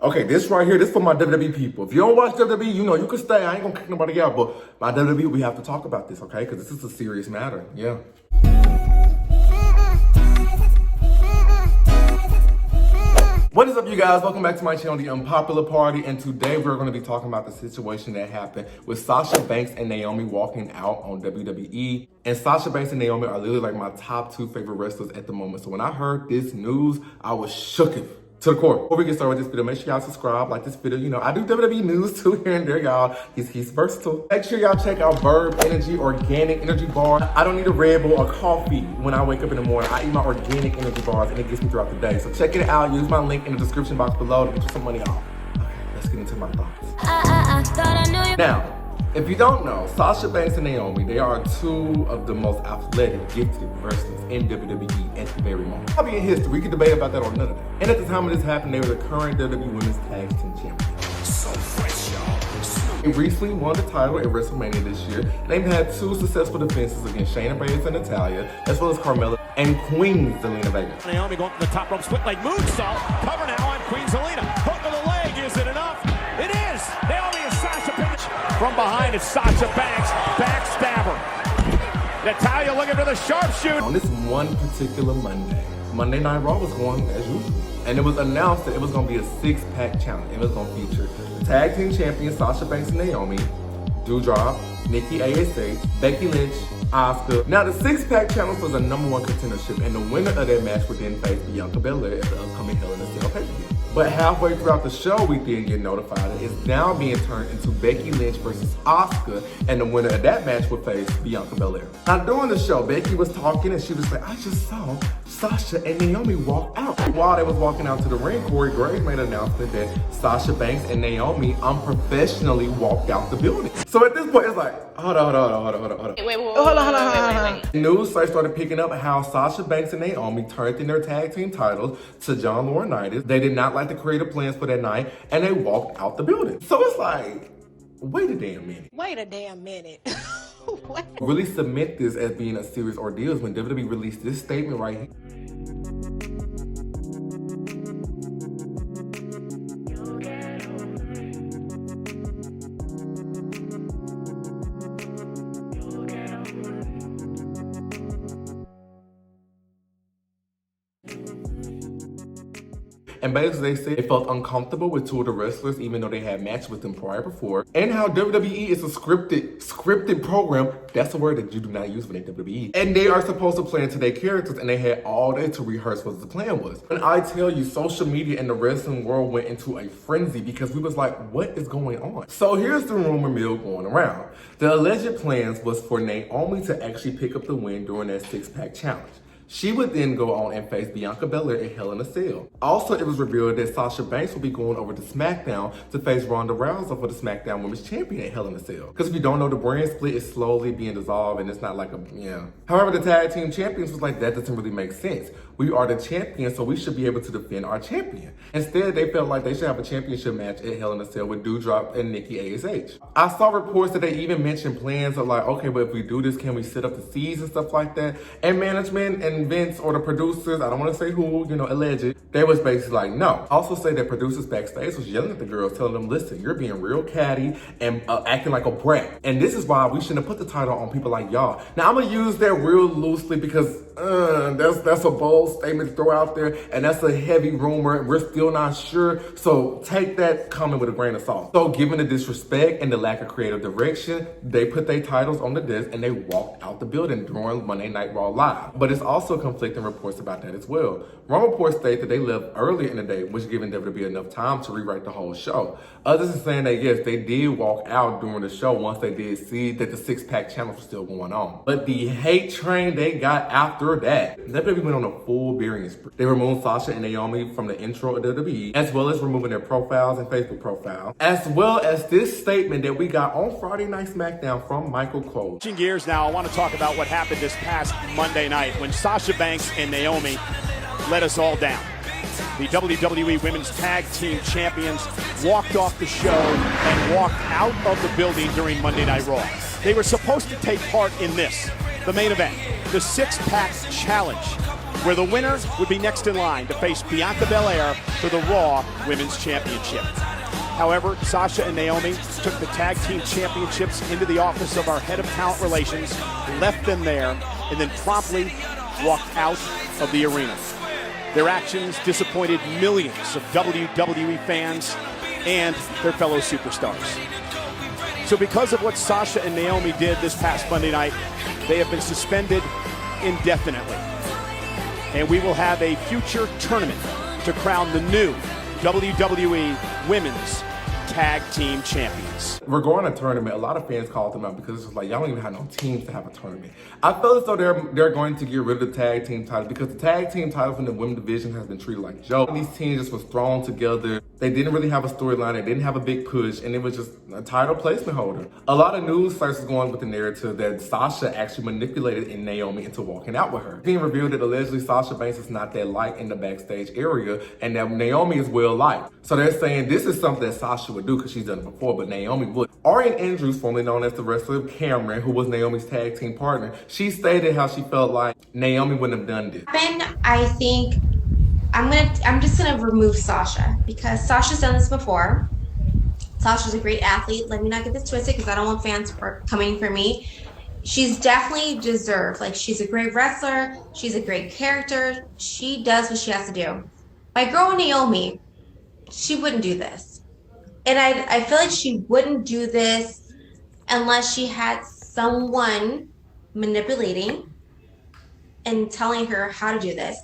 Okay, this right here, this for my WWE people. If you don't watch WWE, you know, you can stay. I ain't gonna kick nobody out, but my WWE, we have to talk about this, okay? Because this is a serious matter, yeah. What is up, you guys? Welcome back to my channel, The Unpopular Party, and today we're going to be talking about the situation that happened with Sasha Banks and Naomi walking out on WWE. And Sasha Banks and Naomi are literally like my top 2 favorite wrestlers at the moment. So when I heard this news, I was shooketh to the core. Before we get started with this video, make sure y'all subscribe, like this video. You know, I do WWE news too here and there, y'all. He's versatile. Make sure y'all check out Verb Energy Organic Energy Bar. I don't need a Red Bull or coffee when I wake up in the morning. I eat my organic energy bars and it gets me throughout the day. So check it out. Use my link in the description box below to get you some money off. Okay, let's get into my thoughts. Now, if you don't know, Sasha Banks and Naomi, they are 2 of the most athletic, gifted wrestlers in WWE at the very moment. Probably in history, we could debate about that or none of that. And at the time of this happened, they were the current WWE Women's Tag Team Champions. So fresh, y'all. They recently won the title at WrestleMania this year. They've had 2 successful defenses against Shayna Baszler and Natalya, as well as Carmella and Queen Zelina Vega. Naomi going to the top rope, split leg moonsault. Cover now on Queen Zelina. Hook of the leg, is it enough? It is! Naomi and Sasha Banks. From behind is Sasha Banks, backstabber. Natalya looking for the sharpshooter. On this one particular Monday Night Raw was going as usual. And it was announced that it was going to be a 6-pack challenge. It was going to feature the tag team champions Sasha Banks and Naomi, Doudrop, Nikki ASH, Becky Lynch, Asuka. Now the 6-pack challenge was a #1 contendership, and the winner of that match would then face Bianca Belair at the upcoming Hell in a Cell pay-per-view. But halfway throughout the show, we then get notified that it's now being turned into Becky Lynch versus Asuka, and the winner of that match would face Bianca Belair. Now during the show, Becky was talking and she was like, I just saw Sasha and Naomi walk out. While they was walking out to the ring, Corey Graves made an announcement that Sasha Banks and Naomi unprofessionally walked out the building. So at this point, it's like, hold on. Wait. News sites started picking up how Sasha Banks and Naomi turned in their tag team titles to John Laurinaitis. They did not like the creative plans for that night, and they walked out the building. So it's like, wait a damn minute. What? Really cement this as being a serious ordeal is when WWE released this statement right here. And basically they said they felt uncomfortable with 2 of the wrestlers even though they had matched with them prior before. And how WWE is a scripted program. That's a word that you do not use for the WWE. And they are supposed to play into their characters, and they had all day to rehearse what the plan was. And I tell you, social media and the wrestling world went into a frenzy because we was like, what is going on? So here's the rumor mill going around. The alleged plans was for Naomi to actually pick up the win during that 6-pack challenge. She would then go on and face Bianca Belair at Hell in a Cell. Also, it was revealed that Sasha Banks will be going over to SmackDown to face Ronda Rousey for the SmackDown Women's Champion at Hell in a Cell. Because if you don't know, the brand split is slowly being dissolved and it's not like a, yeah. However, the tag team champions was like, that doesn't really make sense. We are the champions, so we should be able to defend our champion. Instead, they felt like they should have a championship match at Hell in a Cell with Doudrop and Nikki ASH. I saw reports that they even mentioned plans of like, okay, but if we do this, can we set up the seeds and stuff like that? And management and Vince or the producers, I don't want to say who, you know, alleged, they was basically like, no. Also say that producers backstage was yelling at the girls, telling them, listen, you're being real catty and acting like a brat. And this is why we shouldn't have put the title on people like y'all. Now, I'm going to use that real loosely because that's a bold statement to throw out there, and that's a heavy rumor. We're still not sure, so take that comment with a grain of salt. So given the disrespect and the lack of creative direction, they put their titles on the desk and they walked out the building during Monday Night Raw Live. But it's also conflicting reports about that as well. One report states that they left earlier in the day, which giving WWE enough time to rewrite the whole show. Others are saying that yes, they did walk out during the show once they did see that the 6-pack challenge was still going on. But the hate train they got after that, WWE went on a full bearing spree. They removed Sasha and Naomi from the intro of WWE, as well as removing their profiles and Facebook profile, as well as this statement that we got on Friday Night SmackDown from Michael Cole. Switching gears now, I want to talk about what happened this past Monday night when Sasha Banks and Naomi let us all down. The WWE Women's Tag Team Champions walked off the show and walked out of the building during Monday Night Raw. They were supposed to take part in this, the main event, the 6-pack challenge. where the winner would be next in line to face Bianca Belair for the Raw Women's Championship. However, Sasha and Naomi took the tag team championships into the office of our head of talent relations, left them there, and then promptly walked out of the arena. Their actions disappointed millions of WWE fans and their fellow superstars. So because of what Sasha and Naomi did this past Monday night, they have been suspended indefinitely. And we will have a future tournament to crown the new WWE Women's Tag Team Champions. Regarding a tournament, a lot of fans called them out because it's just like, y'all don't even have no teams to have a tournament. I feel as though they're going to get rid of the tag team title because the tag team title from the women's division has been treated like a joke. These teams just was thrown together. They didn't really have a storyline. They didn't have a big push, and it was just a title placement holder. A lot of news sites is going with the narrative that Sasha actually manipulated Naomi into walking out with her. It's being revealed that allegedly Sasha Banks is not that light in the backstage area, and that Naomi is well liked. So they're saying this is something that Sasha would do because she's done it before, but Naomi would. Arian Andrews, formerly known as the wrestler Cameron, who was Naomi's tag team partner, she stated how she felt like Naomi wouldn't have done this. I think I'm just gonna remove Sasha because Sasha's done this before. Sasha's a great athlete. Let me not get this twisted because I don't want fans coming for me. She's definitely deserved. Like, she's a great wrestler. She's a great character. She does what she has to do. My girl Naomi, she wouldn't do this. And I feel like she wouldn't do this unless she had someone manipulating and telling her how to do this.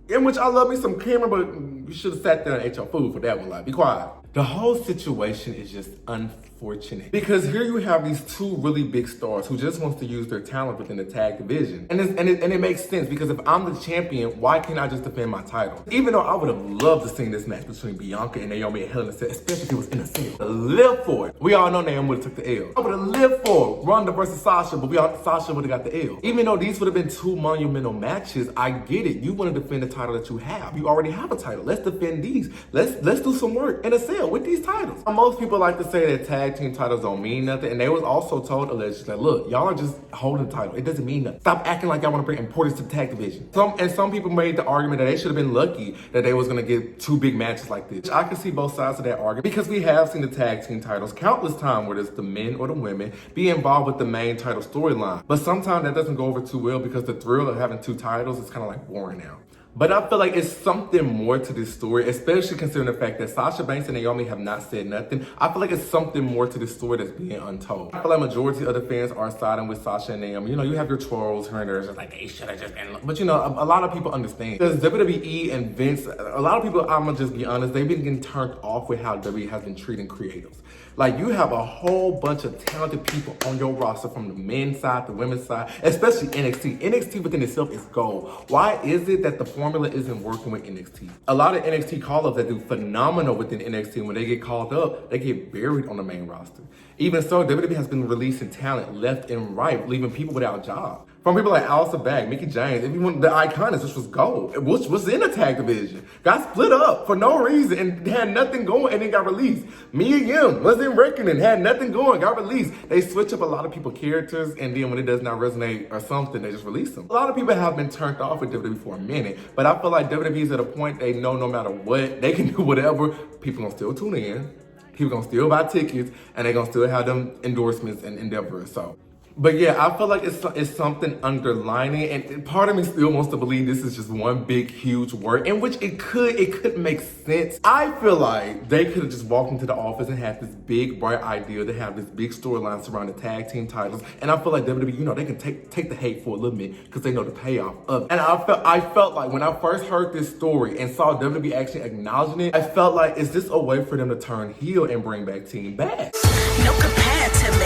In which I love me some Cameron, but you should have sat there and ate your food for that one. Like, be quiet. The whole situation is just unfortunate because here you have these two really big stars who just wants to use their talent within the tag division. And it makes sense because if I'm the champion, why can't I just defend my title? Even though I would have loved to see this match between Bianca and Naomi at Hell in a Cell, especially if it was in a cell. I live for it. We all know Naomi would have took the L. I would have lived for it. Ronda versus Sasha, but Sasha would have got the L. Even though these would have been two monumental matches, I get it. You want to defend the title that you have. You already have a title. Let's defend these. Let's do some work in a cell with these titles. Most people like to say that tag team titles don't mean nothing, and they was also told allegedly that, look, y'all are just holding the title. It doesn't mean nothing. Stop acting like y'all want to bring importance to the tag division. Some people made the argument that they should have been lucky that they was going to get two big matches like this. I can see both sides of that argument because we have seen the tag team titles countless times, whether it's the men or the women, be involved with the main title storyline. But sometimes that doesn't go over too well because the thrill of having two titles is kind of like boring now. But I feel like it's something more to this story, especially considering the fact that Sasha Banks and Naomi have not said nothing. I feel like it's something more to this story that's being untold. I feel like majority of the fans are siding with Sasha and Naomi. You know, you have your trolls here and there, just like, they should have just been. But you know, a lot of people understand. Because WWE and Vince, a lot of people, I'm gonna just be honest, they've been getting turned off with how WWE has been treating creatives. Like, you have a whole bunch of talented people on your roster from the men's side, the women's side, especially NXT. NXT within itself is gold. Why is it that the formula isn't working with NXT? A lot of NXT call-ups that do phenomenal within NXT, when they get called up, they get buried on the main roster. Even so, WWE has been releasing talent left and right, leaving people without jobs. From people like Aleister Black, Mickie James, everyone, the Iconics, which was gold, which was in the tag division, got split up for no reason and had nothing going and then got released. Mia Yim was in Reckoning, had nothing going, got released. They switch up a lot of people's characters, and then when it does not resonate or something, they just release them. A lot of people have been turned off with WWE for a minute, but I feel like WWE is at a point they know no matter what, they can do whatever, people gonna still tune in, people gonna still buy tickets, and they gonna still have them endorsements and endeavors, so. But yeah, I feel like it's something underlining, and part of me still wants to believe this is just one big, huge work, in which it could make sense. I feel like they could have just walked into the office and had this big, bright idea to have this big storyline surrounding the tag team titles, and I feel like WWE, you know, they can take the hate for a little bit because they know the payoff of it. And I felt like when I first heard this story and saw WWE actually acknowledging it, I felt like, is this a way for them to turn heel and bring back Team Bad? No compare to me,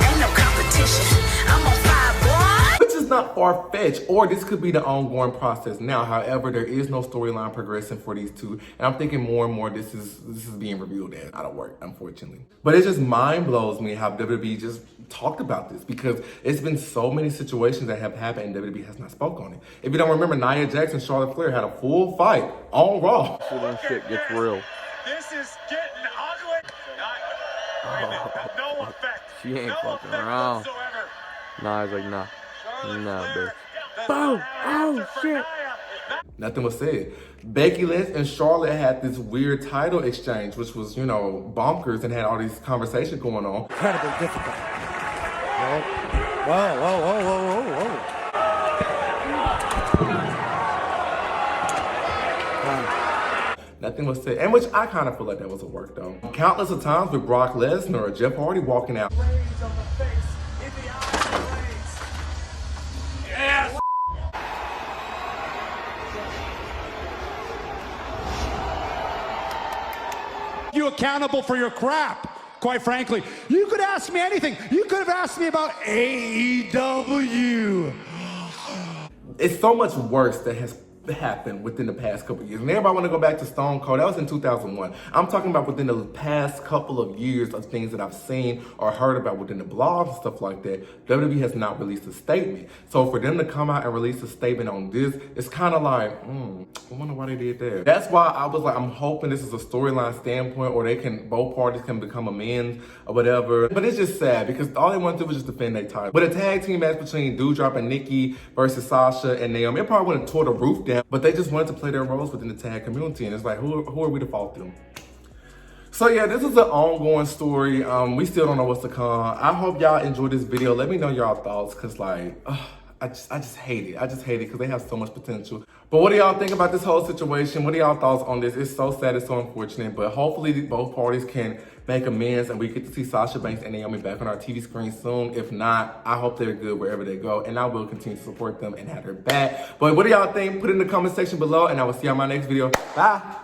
ain't no competition. I'm on fire, boy. Which is not far-fetched, or this could be the ongoing process now. However, there is no storyline progressing for these two, and I'm thinking more and more this is being revealed as out of work, unfortunately. But it just mind blows me how WWE just talked about this, because it's been so many situations that have happened and WWE has not spoke on it. If you don't remember, Nia Jax and Charlotte Flair had a full fight on Raw. That shit gets real. This is getting ugly. No effect. She ain't no fucking effect around. whatsoever. Nah, I was like, nah, Charlotte nah, Flair bitch. doesn't Boom! have an Oh, answer for shit. Nia. Nothing was said. Becky Lynch and Charlotte had this weird title exchange, which was, you know, bonkers and had all these conversations going on. Incredibly difficult. Whoa. Nothing was said, and which I kind of feel like that was a work though. Countless of times with Brock Lesnar or Jeff Hardy walking out. You accountable for your crap, quite frankly. You could ask me anything. You could have asked me about AEW. It's so much worse that has happened within the past couple of years. And everybody want to go back to Stone Cold. That was in 2001. I'm talking about within the past couple of years of things that I've seen or heard about within the blogs and stuff like that. WWE has not released a statement. So for them to come out and release a statement on this, it's kind of like, I wonder why they did that. That's why I was like, I'm hoping this is a storyline standpoint or both parties can become amends or whatever. But it's just sad because all they want to do is just defend their title. But a tag team match between Doudrop and Nikki versus Sasha and Naomi, it probably would have tore the roof down. But they just wanted to play their roles within the tag community. And it's like, who are we to fault them? So yeah, this is an ongoing story. We still don't know what's to come. I hope y'all enjoyed this video. Let me know y'all thoughts, cause like, I just hate it. I just hate it because they have so much potential. But what do y'all think about this whole situation? What are y'all thoughts on this? It's so sad, it's so unfortunate, but hopefully both parties can make amends and we get to see Sasha Banks and Naomi back on our TV screen soon. If not, I hope they're good wherever they go, and I will continue to support them and have their back. But what do y'all think? Put it in the comment section below, and I will see you on my next video. Bye.